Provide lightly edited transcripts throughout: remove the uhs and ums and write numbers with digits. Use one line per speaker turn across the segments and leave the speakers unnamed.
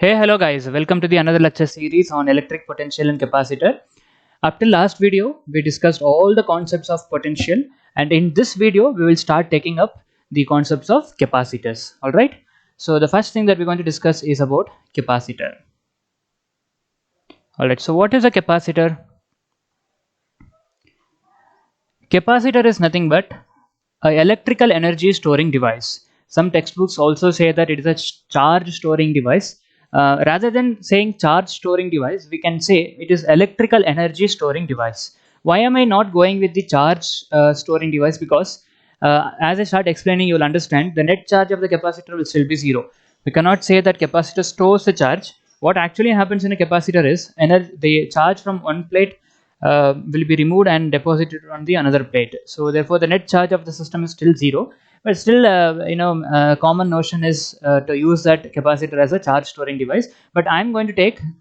Hey, hello guys, welcome to the another lecture series on electric potential and capacitor. Up till last video, we discussed all the concepts of potential, and in this video, we will start taking up the concepts of capacitors. Alright, so the first thing that we're going to discuss is about capacitor. Alright, so what is a capacitor? Capacitor is nothing but a electrical energy storing device. Some textbooks also say that it is a charge storing device. Rather than saying charge storing device, we can say it is electrical energy storing device. Why am I not going with the charge storing device? Because as I start explaining, you will understand the net charge of the capacitor will still be zero. We cannot say that capacitor stores the charge. What actually happens in a capacitor is the charge from one plate will be removed and deposited on the another plate. So therefore the net charge of the system is still zero, but still common notion is to use that capacitor as a charge storing device. But I'm going to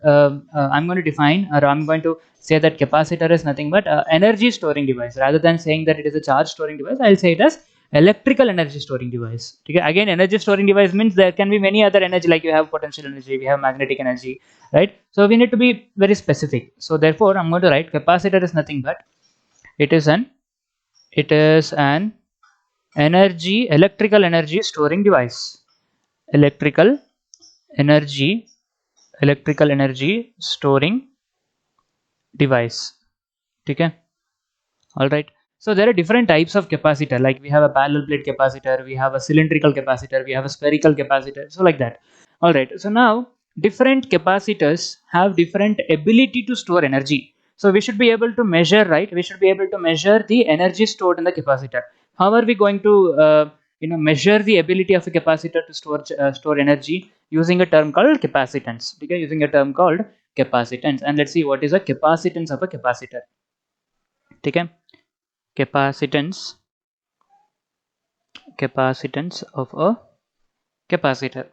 I'm going to define, or I'm going to say that capacitor is nothing but energy storing device. Rather than saying that it is a charge storing device, I'll say it as electrical energy storing device. Okay, again, energy storing device means there can be many other energy, like you have potential energy, we have magnetic energy, right? So we need to be very specific. So therefore I'm going to write capacitor is nothing but it is an electrical energy storing device. electrical energy Electrical energy storing device. Okay, all right. So there are different types of capacitor, like we have a parallel plate capacitor, we have a cylindrical capacitor, we have a spherical capacitor, so like that. All right, so now different capacitors have different ability to store energy. So we should be able to measure, right? We should be able to measure the energy stored in the capacitor. How are we going to measure the ability of a capacitor to store energy? Using a term called capacitance. Okay, using a term called capacitance. And let's see what is a capacitance of a capacitor. Okay, capacitance of a capacitor.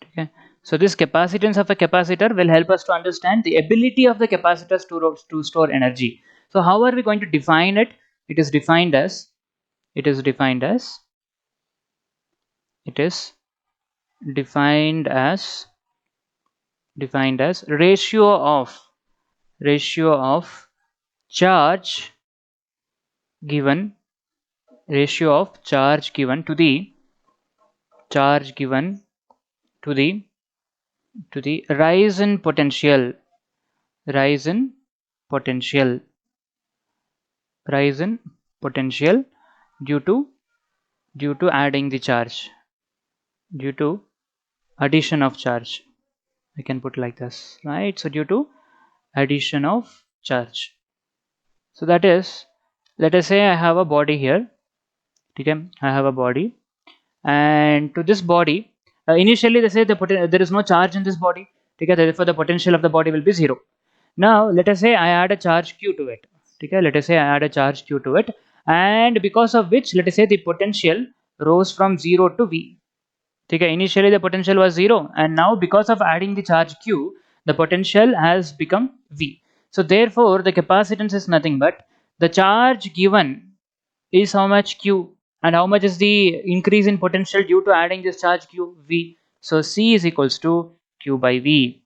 Okay, so this capacitance of a capacitor will help us to understand the ability of the capacitors to store energy. So how are we going to define it? It is defined as it is defined as it is defined as ratio of charge given to the to the rise in potential rise in potential rise in potential due to adding the charge, due to addition of charge. I can put like this, right? So due to addition of charge. So that is, let us say I have a body here. Okay, I have a body, and to this body, initially they say there is no charge in this body. Okay, therefore the potential of the body will be zero. Now let us say I add a charge q to it. Okay, let us say I add a charge q to it, and because of which, let us say the potential rose from 0 to v. Okay, initially the potential was 0, and now because of adding the charge q, the potential has become v. So therefore the capacitance is nothing but the charge given is how much q, and how much is the increase in potential due to adding this charge q, v. So c is equals to q by v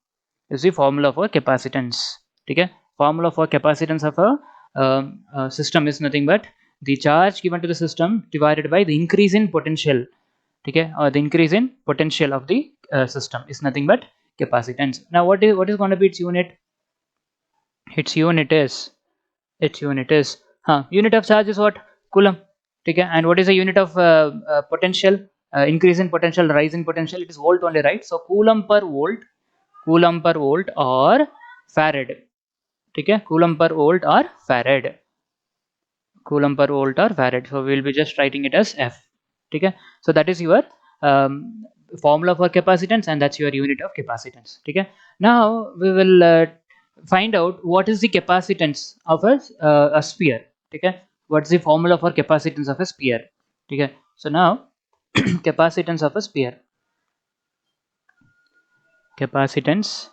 is the formula for capacitance. Okay, formula for capacitance of a system is nothing but the charge given to the system divided by the increase in potential. Okay, or the increase in potential of the system is nothing but capacitance. Now what is going to be its unit? Its unit is unit of charge is what? Coulomb. Okay, and what is the unit of potential? Increase in potential, rise in potential, it is volt only, right? So coulomb per volt or farad. Okay, coulomb per volt or farad. So we will be just writing it as f. Okay, so that is your formula for capacitance, and that's your unit of capacitance. Okay, now we will find out what is the capacitance of a sphere. Okay, what's the formula for capacitance of a sphere? Okay, so now capacitance of a sphere. Capacitance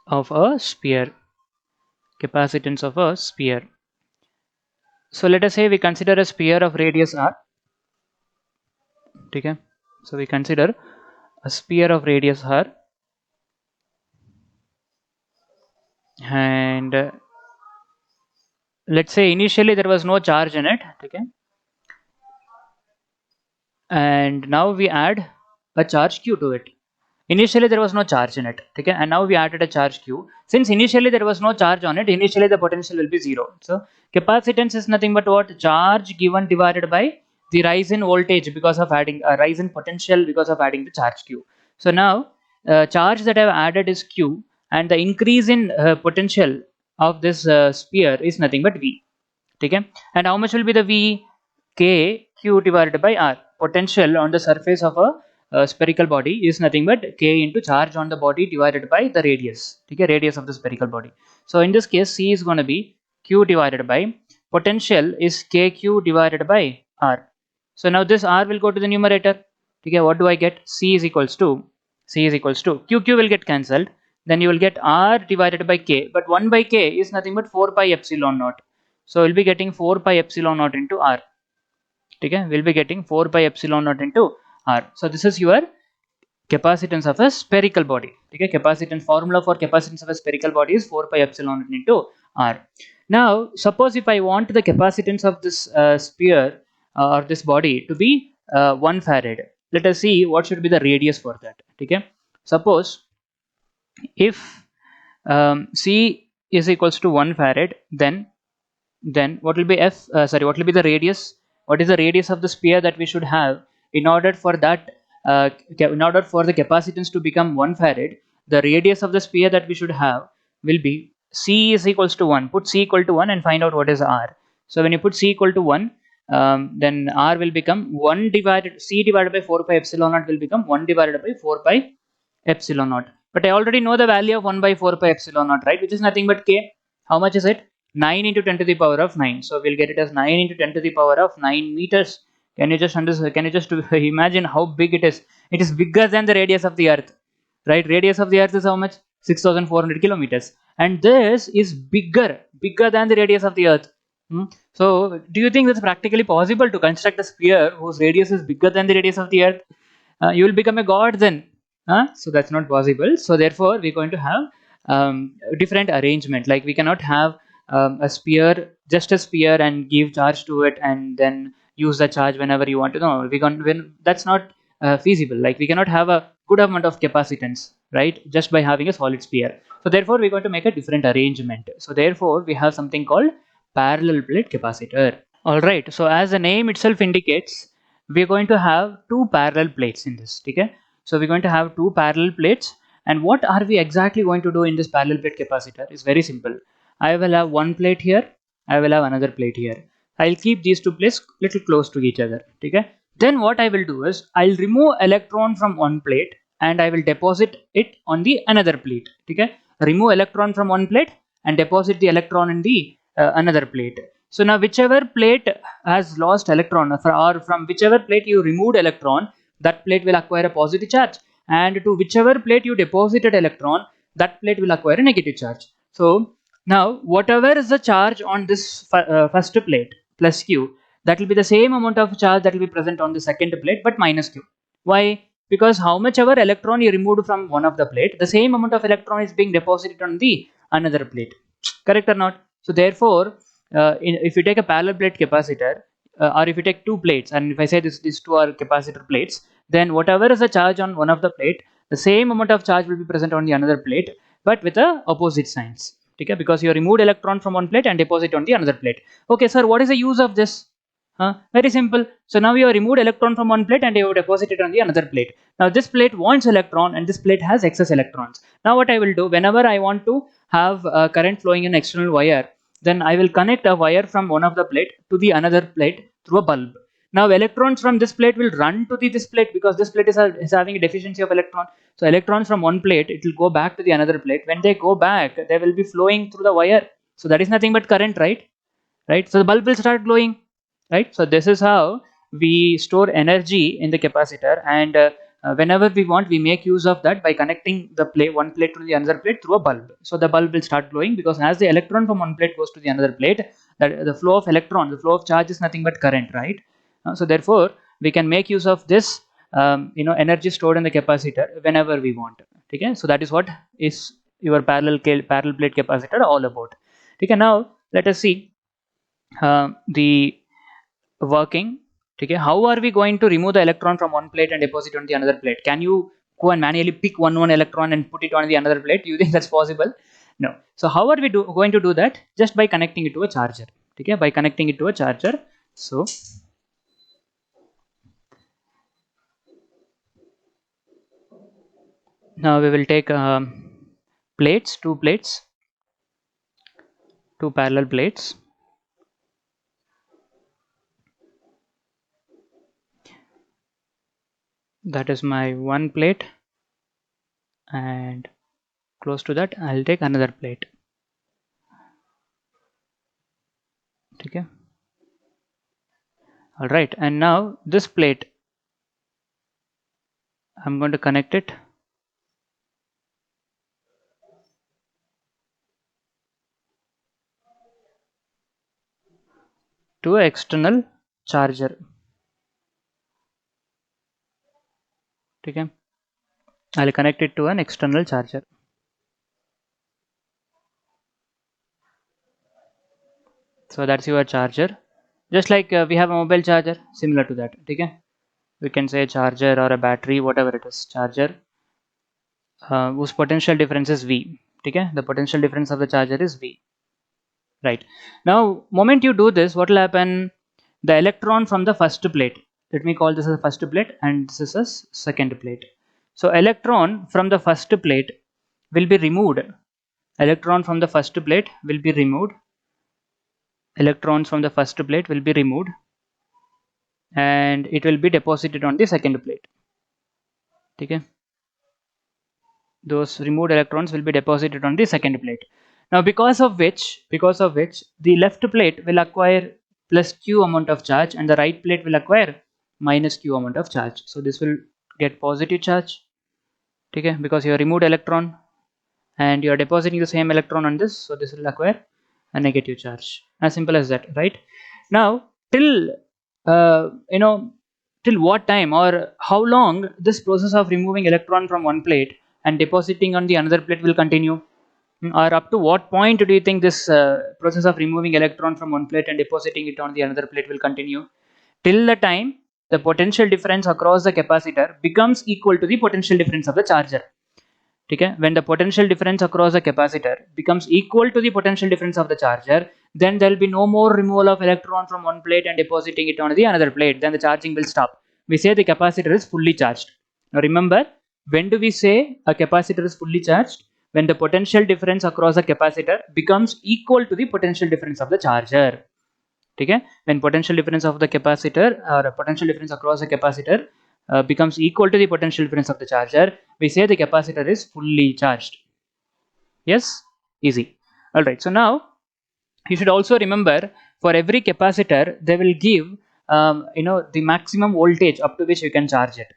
of a sphere. Capacitance of a sphere. So let us say we consider a sphere of radius r. Okay, So we consider a sphere of radius r, and let's say initially there was no charge in it, okay, and now we add a charge q to it. Initially there was no charge in it, okay, and now we added a charge q. Since initially there was no charge on it, initially the potential will be 0. So capacitance is nothing but what? Charge given divided by the rise in voltage because of adding a rise in potential because of adding the charge q. So now charge that I have added is q, and the increase in potential of this sphere is nothing but v. Okay, and how much will be the v? K q divided by r. Potential on the surface of a spherical body is nothing but k into charge on the body divided by the radius. Okay, radius of the spherical body. So in this case c is going to be q divided by potential is kq divided by r. So now this r will go to the numerator. Okay, what do I get? C is equals to q will get cancelled, then you will get r divided by k, but 1 by k is nothing but 4 pi epsilon naught. So we'll be getting 4 pi epsilon naught into r. Okay, we'll be getting 4 pi epsilon naught into r. So this is your capacitance of a spherical body. Okay, capacitance formula for capacitance of a spherical body is 4 pi epsilon naught into r. Now suppose if I want the capacitance of this sphere or this body to be 1 farad. Let us see what should be the radius for that. Okay, suppose if c is equals to 1 farad, then what will be what will be the radius? What is the radius of the sphere that we should have in order for that in order for the capacitance to become 1 farad? The radius of the sphere that we should have will be c is equals to 1. Put c equal to 1 and find out what is r. So when you put c equal to 1, then r will become 1 divided c divided by 4 pi epsilon naught will become 1 divided by 4 pi epsilon naught. But I already know the value of 1 by 4 pi epsilon naught, right, which is nothing but k. How much is it? 9 into 10 to the power of 9. So we'll get it as 9 into 10 to the power of 9 meters. Can you just understand? Can you just imagine how big it is? It is bigger than the radius of the earth, right? Radius of the earth is how much? 6,400 kilometers, and this is bigger than the radius of the earth. So do you think it's practically possible to construct a sphere whose radius is bigger than the radius of the earth? You will become a god then. So that's not possible. So therefore we're going to have different arrangement. Like we cannot have a sphere, just a sphere, and give charge to it and then use the charge whenever you want to. No, that's not feasible. Like we cannot have a good amount of capacitance, right, just by having a solid sphere. So therefore we're going to make a different arrangement. So therefore we have something called parallel plate capacitor. All right, so as the name itself indicates, we're going to have two parallel plates in this. Okay, so we're going to have two parallel plates, and what are we exactly going to do in this parallel plate capacitor is very simple. I will have one plate here, I will have another plate here. I'll keep these two plates little close to each other. Okay, then what I will do is I'll remove electron from one plate and I will deposit it on the another plate. Okay, remove electron from one plate and deposit the electron in the another plate. So now whichever plate has lost electron, or from whichever plate you removed electron, that plate will acquire a positive charge, and to whichever plate you deposited electron, that plate will acquire a negative charge. So now whatever is the charge on this first plate plus q, that will be the same amount of charge that will be present on the second plate but minus q. Why? Because how much ever electron you removed from one of the plate, the same amount of electron is being deposited on the another plate. Correct or not? So therefore if you take a parallel plate capacitor, or if you take two plates, and if I say these two are capacitor plates, then whatever is the charge on one of the plate, the same amount of charge will be present on the another plate but with the opposite signs. Okay, because you removed electron from one plate and deposit on the another plate. Okay sir, what is the use of this? Very simple. So now you have removed electron from one plate and you have deposited on the another plate. Now this plate wants electron and this plate has excess electrons. Now what I will do, whenever I want to have current flowing in external wire, then I will connect a wire from one of the plate to the another plate through a bulb. Now electrons from this plate will run to this plate because this plate is having a deficiency of electron. So electrons from one plate, it will go back to the another plate. When they go back, they will be flowing through the wire. So that is nothing but current, right? So the bulb will start glowing, right? So this is how we store energy in the capacitor, and whenever we want, we make use of that by connecting the one plate to the another plate through a bulb. So the bulb will start glowing because as the electron from one plate goes to the another plate, that the flow of electron, the flow of charge is nothing but current, right? So therefore we can make use of this energy stored in the capacitor whenever we want. Okay, so that is what is your parallel plate capacitor all about. Okay, now let us see the working. Okay, how are we going to remove the electron from one plate and deposit on the another plate? Can you go and manually pick one electron and put it on the another plate? Do you think that's possible? No. So how are we going to do that? Just by connecting it to a charger. Okay, by connecting it to a charger. So now we will take plates, two parallel plates. That is my one plate, and close to that I'll take another plate. Okay. All right, and now this plate I'm going to connect it to an external charger. Okay, I'll connect it to an external charger. So that's your charger, just like we have a mobile charger, similar to that. Okay, we can say charger or a battery, whatever it is, charger whose potential difference is V. Okay, the potential difference of the charger is V. Right, now moment you do this, what will happen? The electron from the first plate, let me call this as a first plate and this is a second plate. So electron from the first plate will be removed. Electron from the first plate will be removed. Electrons from the first plate will be removed and it will be deposited on the second plate. Okay, those removed electrons will be deposited on the second plate. Now because of which the left plate will acquire plus q amount of charge and the right plate will acquire minus q amount of charge. So this will get positive charge. Okay, because you have removed electron and you are depositing the same electron on this, so this will acquire a negative charge. As simple as that, right? Now till till what time or how long this process of removing electron from one plate and depositing on the another plate will continue? Or up to what point do you think this process of removing electron from one plate and depositing it on the another plate will continue? Till the time the potential difference across the capacitor becomes equal to the potential difference of the charger. Okay, when the potential difference across the capacitor becomes equal to the potential difference of the charger, then there will be no more removal of electron from one plate and depositing it on the another plate. Then the charging will stop. We say the capacitor is fully charged. Now remember, when do we say a capacitor is fully charged? When the potential difference across the capacitor becomes equal to the potential difference of the charger. Okay, when potential difference of the capacitor or potential difference across the capacitor becomes equal to the potential difference of the charger, we say the capacitor is fully charged. Yes, easy. All right, so now you should also remember, for every capacitor they will give the maximum voltage up to which you can charge it.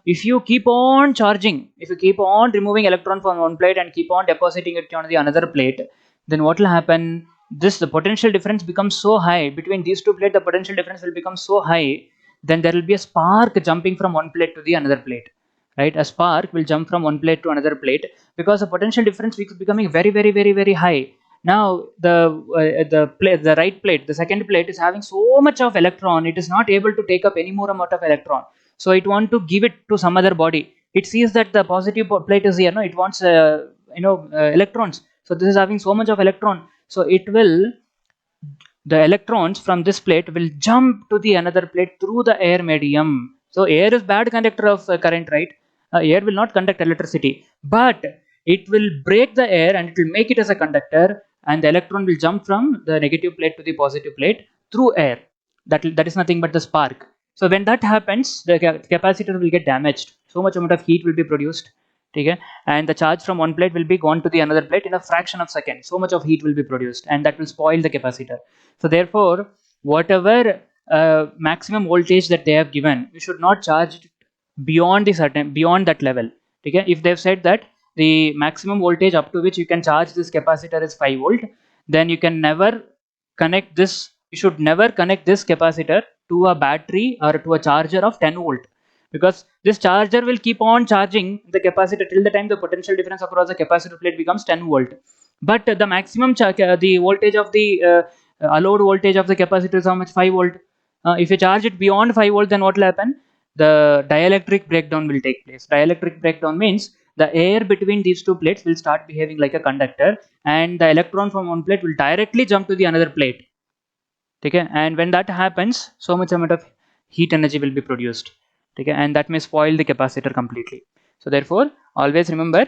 If you keep on charging, if you keep on removing electron from one plate and keep on depositing it on the another plate, then what will happen? The potential difference becomes so high between these two plates. The potential difference will become so high, then there will be a spark jumping from one plate to the another plate. Right, a spark will jump from one plate to another plate because the potential difference is becoming very high. Now the right plate, the second plate, is having so much of electron, it is not able to take up any more amount of electron, so it want to give it to some other body. It sees that the positive plate is here, no, it wants electrons. So this is having so much of electron, so the electrons from this plate will jump to the another plate through the air medium. So air is bad conductor of current, right? Air will not conduct electricity, but it will break the air and it will make it as a conductor, and the electron will jump from the negative plate to the positive plate through air. That is nothing but the spark. So when that happens, the capacitor will get damaged. So much amount of heat will be produced. Okay, and the charge from one plate will be gone to the another plate in a fraction of second. So much of heat will be produced, and that will spoil the capacitor. So therefore, whatever maximum voltage that they have given, you should not charge it beyond that level. Okay, if they've said that the maximum voltage up to which you can charge this capacitor is 5 volt, then you can never connect this. You should never connect this capacitor to a battery or to a charger of 10 volt, because this charger will keep on charging the capacitor till the time the potential difference across the capacitor plate becomes 10 volt. But the maximum the voltage of the allowed voltage of the capacitor is how much? 5 volt. If you charge it beyond 5 volt, then what will happen? The dielectric breakdown will take place. Dielectric breakdown means the air between these two plates will start behaving like a conductor, and the electron from one plate will directly jump to the another plate. Okay, and when that happens, so much amount of heat energy will be produced. Okay, and that may spoil the capacitor completely. So therefore, always remember,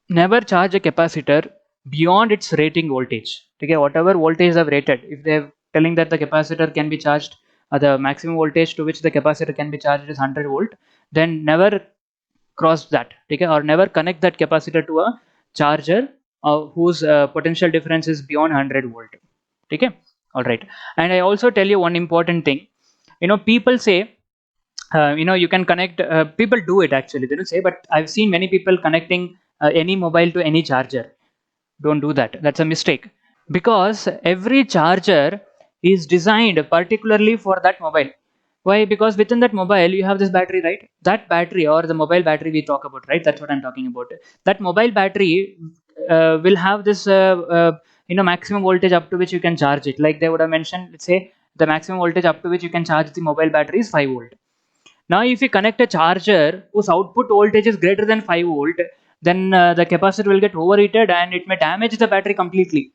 never charge a capacitor beyond its rating voltage. Okay, whatever voltage they have rated, if they are telling that the capacitor can be charged, the maximum voltage to which the capacitor can be charged is 100 volt, then never cross that. Okay, or never connect that capacitor to a charger whose potential difference is beyond 100 volt. Okay, all right. And I also tell you one important thing. People say, you can connect, people do it actually, they don't say, but I've seen many people connecting any mobile to any charger. Don't do that, that's a mistake, because every charger is designed particularly for that mobile. Why? Because within that mobile you have this battery, right? That battery, or the mobile battery we talk about, right? That's what I'm talking about. That mobile battery will have this maximum voltage up to which you can charge it. Like they would have mentioned, let's say the maximum voltage up to which you can charge the mobile battery is 5 volt. Now, if you connect a charger whose output voltage is greater than 5 volt, then the capacitor will get overheated and it may damage the battery completely.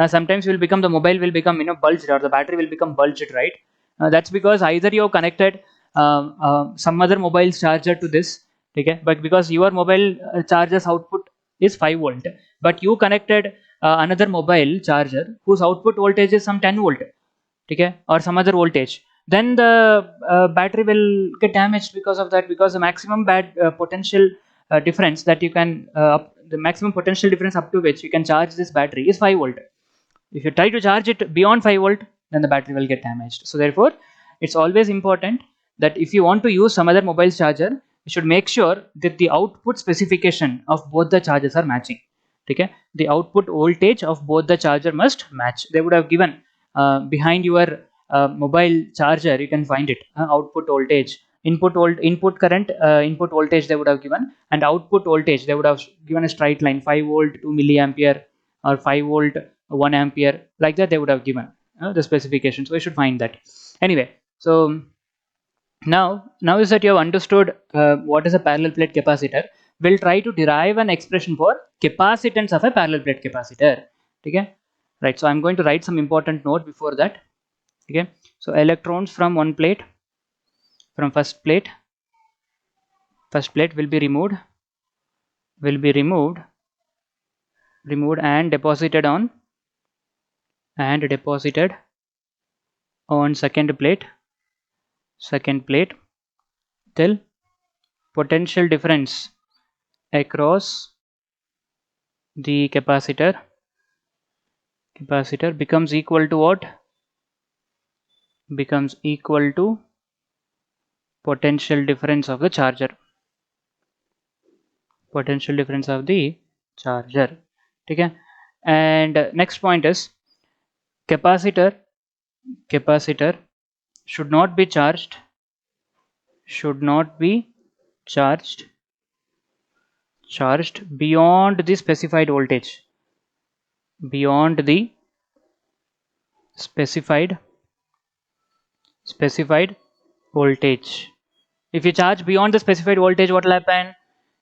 Sometimes will become, the mobile will become bulged, or the battery will become bulged, right? That's because either you have connected some other mobile charger to this, okay? But because your mobile charger's output is 5 volt, but you connected another mobile charger whose output voltage is some 10 volt, okay, or some other voltage, then the battery will get damaged because of that, because the maximum potential difference that you can the maximum potential difference up to which you can charge this battery is 5 volt. If you try to charge it beyond 5 volt, then the battery will get damaged. So therefore, it's always important that if you want to use some other mobile charger, you should make sure that the output specification of both the chargers are matching. Okay, the output voltage of both the charger must match. They would have given behind your mobile charger, you can find it, output voltage, input current, input voltage they would have given, and output voltage they would have given a straight line, 5 volt 2 milliampere, or 5 volt 1 ampere, like that they would have given the specification. So we should find that. Anyway, so now is that you have understood what is a parallel plate capacitor, we'll try to derive an expression for capacitance of a parallel plate capacitor. Okay, right? So I'm going to write some important note before that. Okay, so electrons from one plate, from first plate will be removed and deposited on second plate till potential difference across the capacitor becomes equal to what? Becomes equal to potential difference of the charger. Potential difference of the charger. Okay, and next point is capacitor should not be charged charged beyond the specified voltage, beyond the specified voltage. If you charge beyond the specified voltage, what will happen?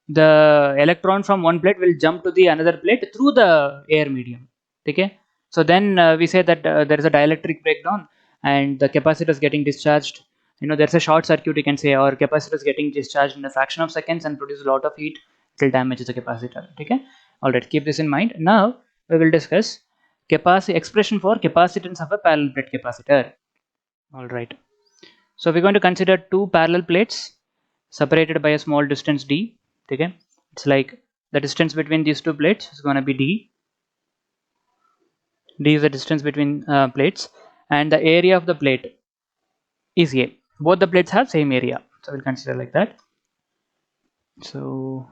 The electron from one plate will jump to the another plate through the air medium. Okay, so then we say that there is a dielectric breakdown and the capacitor is getting discharged. There's a short circuit, you can say, or capacitor is getting discharged in a fraction of seconds and produce a lot of heat till damages the capacitor. Okay, all right, keep this in mind. Now we will discuss expression for capacitance of a parallel plate capacitor. All right, so we're going to consider two parallel plates separated by a small distance d. Okay, it's like the distance between these two plates is going to be d. D is the distance between plates, and the area of the plate is a. Both the plates have same area, so we'll consider like that. So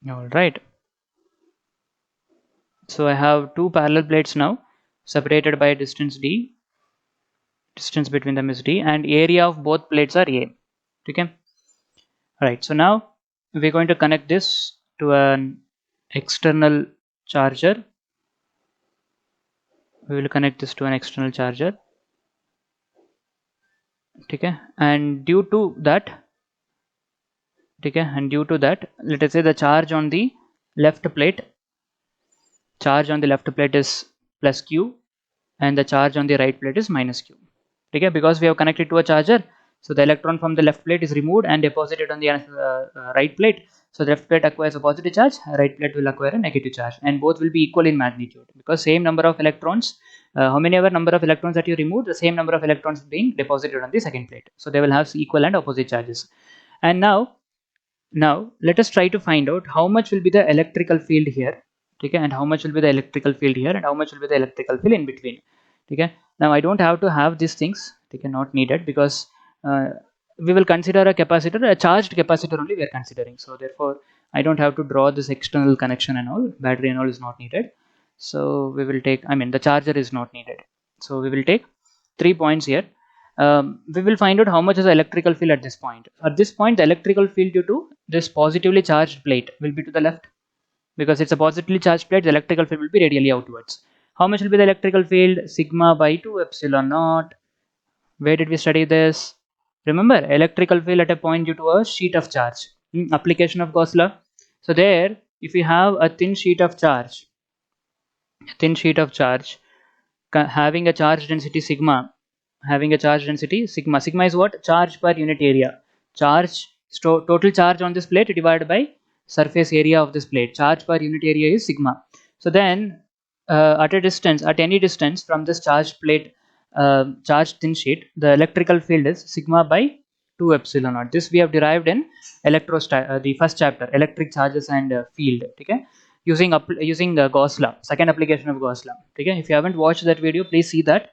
all right, So I have two parallel plates now separated by a distance d, distance between them is d, and area of both plates are a. Okay. Right, so now we're going to connect this to an external charger. We will connect this to an external charger. Okay, and due to that, okay, and due to that, let us say the charge on the left plate, is plus q, and the charge on the right plate is minus q. Okay, because we have connected to a charger, so the electron from the left plate is removed and deposited on the right plate. So the left plate acquires a positive charge, right plate will acquire a negative charge, and both will be equal in magnitude because same number of electrons. How many ever number of electrons that you remove, the same number of electrons being deposited on the second plate. So they will have equal and opposite charges. And now let us try to find out how much will be the electrical field here, okay, and how much will be the electrical field here, and how much will be the electrical field in between. Okay, now I don't have to have these things, okay, not needed, because we will consider a capacitor, a charged capacitor only we are considering. So therefore I don't have to draw this external connection and all, battery and all is not needed. So we will take, I mean the charger is not needed. So we will take 3 points here. We will find out how much is the electrical field at this point. At this point, the electrical field due to this positively charged plate will be to the left, because it's a positively charged plate. The electrical field will be radially outwards. How much will be the electrical field? Sigma by 2 epsilon naught. Where did we study this? Remember, electrical field at a point due to a sheet of charge. Application of Gauss law. So there, if you have a thin sheet of charge, having a charge density sigma, sigma is what? Charge per unit area. Total charge on this plate divided by surface area of this plate. Charge per unit area is sigma. So then at any distance from this charged plate, charged thin sheet, the electrical field is sigma by 2 epsilon naught. This we have derived in the first chapter, electric charges and field. Okay, using Gauss law, second application of Gauss law. Okay, if you haven't watched that video, please see that.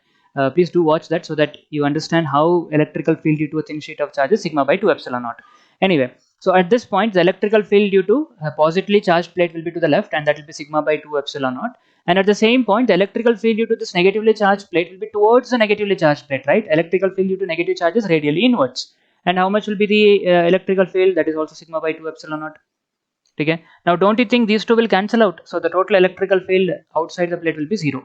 Please do watch that so that you understand how electrical field due to a thin sheet of charge is sigma by 2 epsilon naught. Anyway, so at this point, the electrical field due to a positively charged plate will be to the left, and that will be sigma by 2 epsilon naught. And at the same point, the electrical field due to this negatively charged plate will be towards the negatively charged plate, right? Electrical field due to negative charge is radially inwards. And how much will be the electrical field? That is also sigma by 2 epsilon naught. Okay. Now don't you think these two will cancel out? So the total electrical field outside the plate will be 0.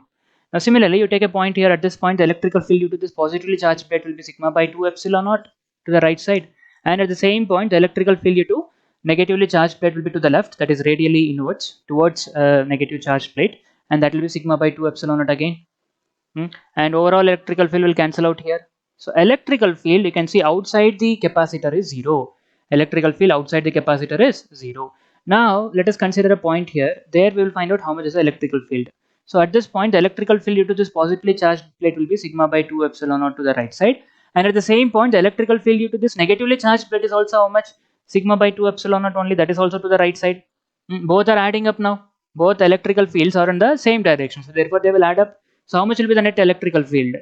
Now similarly, you take a point here. At this point, the electrical field due to this positively charged plate will be sigma by 2 epsilon naught to the right side. And at the same point, the electrical field due to negatively charged plate will be to the left, that is radially inwards towards negative charged plate, and that will be sigma by 2 epsilon naught again. And overall electrical field will cancel out here. So electrical field, you can see outside the capacitor is 0. Electrical field outside the capacitor is 0. Now let us consider a point here. There we will find out how much is the electrical field. So at this point, the electrical field due to this positively charged plate will be sigma by 2 epsilon naught to the right side. And at the same point, the electrical field due to this negatively charged plate is also how much? Sigma by 2 epsilon naught only, that is also to the right side. Both are adding up now. Both electrical fields are in the same direction. So therefore they will add up. So how much will be the net electrical field?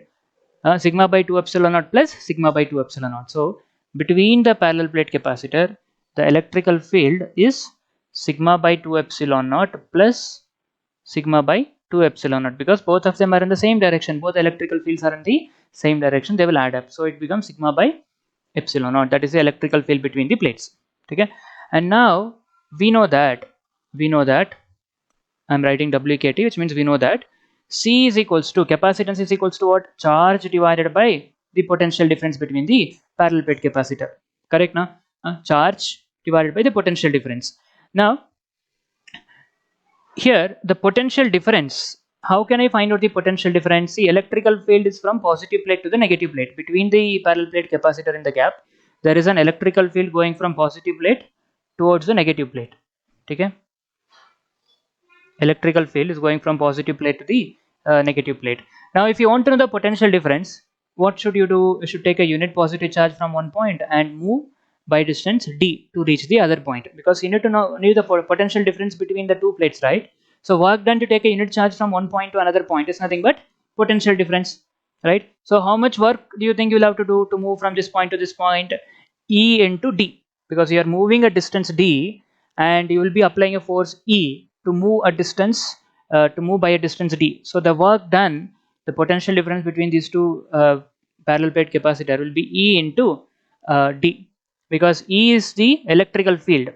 Sigma by 2 epsilon naught plus sigma by 2 epsilon naught. So between the parallel plate capacitor, the electrical field is sigma by 2 epsilon naught plus sigma by 2 epsilon naught, because both of them are in the same direction. Both electrical fields are in the same direction. They will add up. So it becomes sigma by epsilon naught. That is the electrical field between the plates. Okay. And now we know that I'm writing WKT, which means we know that C is equals to, capacitance is equals to what? Charge divided by the potential difference between the parallel plate capacitor. Correct now? Charge divided by the potential difference. Now, here the potential difference, how can I find out the potential difference? See, electrical field is from positive plate to the negative plate. Between the parallel plate capacitor in the gap, there is an electrical field going from positive plate towards the negative plate. Okay? Electrical field is going from positive plate to the negative plate. Now if you want to know the potential difference, what should you do? You should take a unit positive charge from one point and move by distance d to reach the other point, because you need to know the potential difference between the two plates, right? So work done to take a unit charge from one point to another point is nothing but potential difference, right? So how much work do you think you'll have to do to move from this point to this point? E into d, because you are moving a distance d and you will be applying a force E to move a distance to move by a distance d. So the work done, the potential difference between these two parallel plate capacitor will be E into d, because E is the electrical field,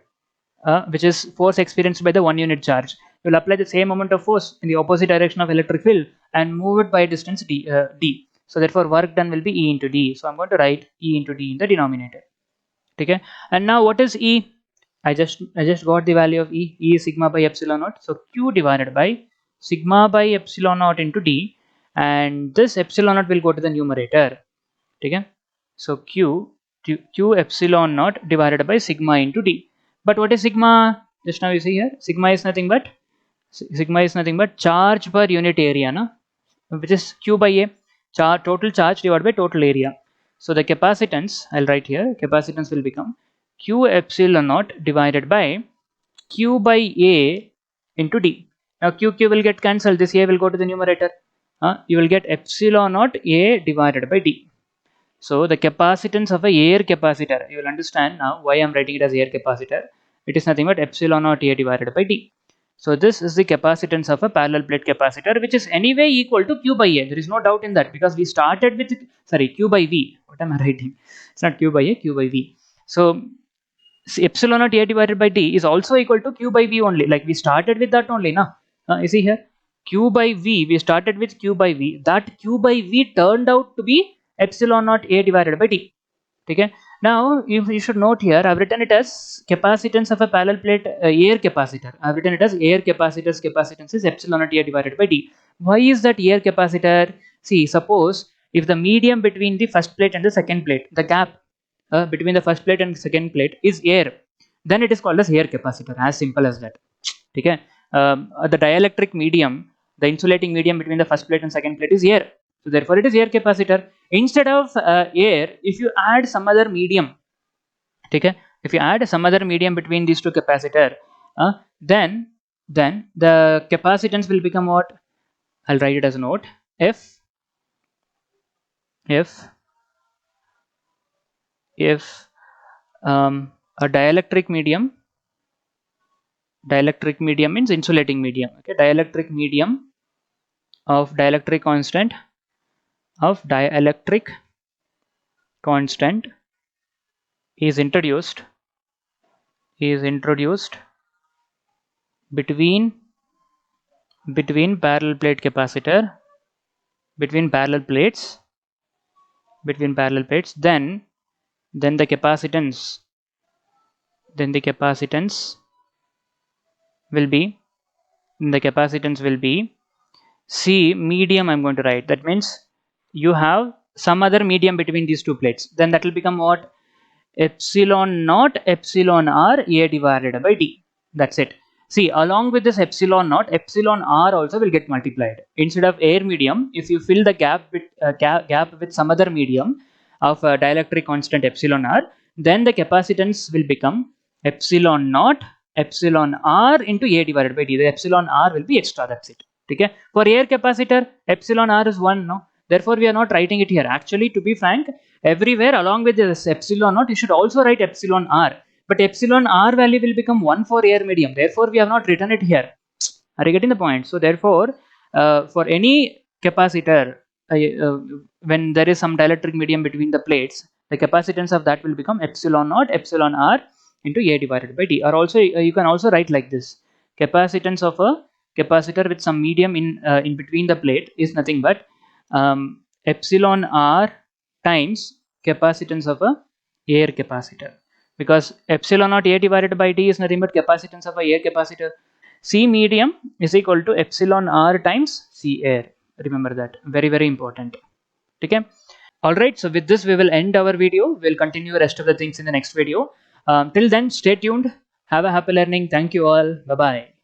which is force experienced by the 1 unit charge. You will apply the same amount of force in the opposite direction of electric field and move it by a distance d. So therefore work done will be E into d. So I'm going to write E into d in the denominator. Okay, and now what is E? I just got the value of E. E is sigma by epsilon naught. So Q divided by sigma by epsilon naught into d, and this epsilon naught will go to the numerator. Okay, so Q epsilon naught divided by sigma into d. But what is sigma? Just now you see here, sigma is nothing but charge per unit area, na? Which is Q by A, total charge divided by total area. So the capacitance, I'll write here, capacitance will become Q epsilon naught divided by Q by A into D. Now Q will get cancelled, this A will go to the numerator. You will get epsilon naught A divided by D. So the capacitance of a air capacitor, you will understand now why I am writing it as air capacitor. It is nothing but epsilon naught A divided by D. So this is the capacitance of a parallel plate capacitor, which is anyway equal to Q by A. There is no doubt in that, because we started with, sorry, Q by V. What am I writing? It's not Q by A, Q by V. So epsilon naught A divided by D is also equal to Q by V only. Like we started with that only, na? You see here, Q by V, we started with Q by V. That Q by V turned out to be epsilon naught A divided by D. Okay. Now you should note here, I've written it as capacitance of a parallel plate air capacitor. I've written it as air capacitor's capacitance is epsilon naught A divided by D. Why is that air capacitor? See, suppose if the medium between the first plate and the second plate, the gap between the first plate and second plate is air, then it is called as air capacitor. As simple as that. Okay. The dielectric medium, the insulating medium between the first plate and second plate is air. So therefore it is air capacitor. Instead of air, if you add some other medium, okay, if you add some other medium between these two capacitor, then the capacitance will become what? I'll write it as a note. If a dielectric medium means insulating medium. Okay, dielectric medium of dielectric constant is introduced between parallel plate capacitor, between parallel plates, then the capacitance will be C medium. I'm going to write, that means you have some other medium between these two plates, then that will become what? Epsilon naught epsilon r A divided by D. That's it. See, along with this epsilon naught, epsilon r also will get multiplied. Instead of air medium, if you fill the gap with some other medium of dielectric constant epsilon r, then the capacitance will become epsilon naught epsilon r into A divided by D. The epsilon r will be extra. That's it. Okay. For air capacitor, epsilon r is 1, no? Therefore we are not writing it here. Actually, to be frank, everywhere along with this epsilon naught, you should also write epsilon r. But epsilon r value will become 1 for air medium. Therefore we have not written it here. Are you getting the point? So therefore, for any capacitor, when there is some dielectric medium between the plates, the capacitance of that will become epsilon naught epsilon r into A divided by D. Or also you can also write like this: capacitance of a capacitor with some medium in between the plate is nothing but epsilon r times capacitance of a air capacitor, because epsilon naught A divided by D is nothing but capacitance of a air capacitor. C medium is equal to epsilon r times C air. Remember that, very very important. Okay. Alright, so with this we will end our video. We'll continue the rest of the things in the next video. Till then, stay tuned. Have a happy learning. Thank you all. Bye bye.